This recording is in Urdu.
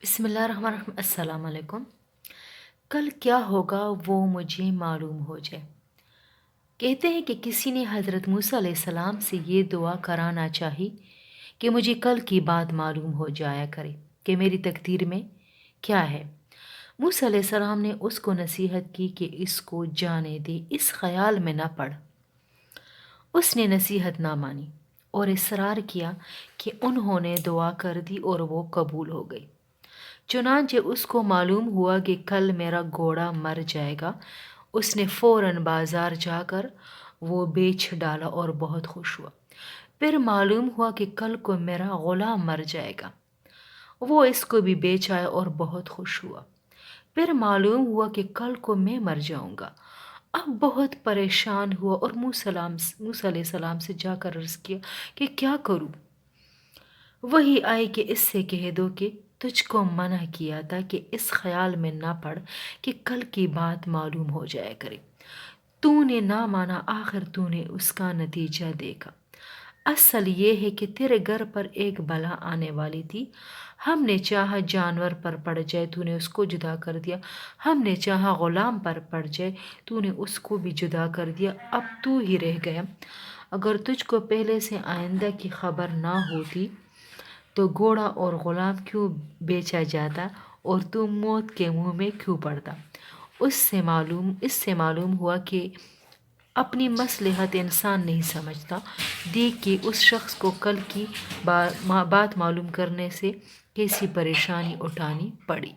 بسم اللہ الرحمن الرحیم۔ السلام علیکم۔ کل کیا ہوگا وہ مجھے معلوم ہو جائے۔ کہتے ہیں کہ کسی نے حضرت موسیٰ علیہ السلام سے یہ دعا کرانا چاہی کہ مجھے کل کی بات معلوم ہو جایا کرے کہ میری تقدیر میں کیا ہے۔ موسیٰ علیہ السلام نے اس کو نصیحت کی کہ اس کو جانے دے، اس خیال میں نہ پڑ۔ اس نے نصیحت نہ مانی اور اصرار کیا کہ انہوں نے دعا کر دی اور وہ قبول ہو گئی۔ چنانچہ اس کو معلوم ہوا کہ کل میرا گھوڑا مر جائے گا۔ اس نے فوراً بازار جا کر وہ بیچ ڈالا اور بہت خوش ہوا۔ پھر معلوم ہوا کہ کل کو میرا غلام مر جائے گا۔ وہ اس کو بھی بیچ آیا اور بہت خوش ہوا۔ پھر معلوم ہوا کہ کل کو میں مر جاؤں گا۔ اب بہت پریشان ہوا اور موسیٰ علیہ السلام سے جا کر عرض کیا کہ کیا کروں؟ وہی آئی کہ اس سے کہہ دو کہ تجھ کو منع کیا تھا کہ اس خیال میں نہ پڑ کہ کل کی بات معلوم ہو جایا کرے۔ تو نے نہ مانا، آخر تو نے اس کا نتیجہ دیکھا۔ اصل یہ ہے کہ تیرے گھر پر ایک بلا آنے والی تھی۔ ہم نے چاہا جانور پر پڑ جائے، تو نے اس کو جدا کر دیا۔ ہم نے چاہا غلام پر پڑ جائے، تو نے اس کو بھی جدا کر دیا۔ اب تو ہی رہ گیا۔ اگر تجھ کو پہلے سے آئندہ کی خبر نہ ہوتی تو گھوڑا اور غلام کیوں بیچا جاتا اور تو موت کے منہ میں کیوں پڑتا؟ اس سے معلوم ہوا کہ اپنی مصلحت انسان نہیں سمجھتا۔ دیکھ کہ اس شخص کو کل کی بات معلوم کرنے سے کیسی پریشانی اٹھانی پڑی۔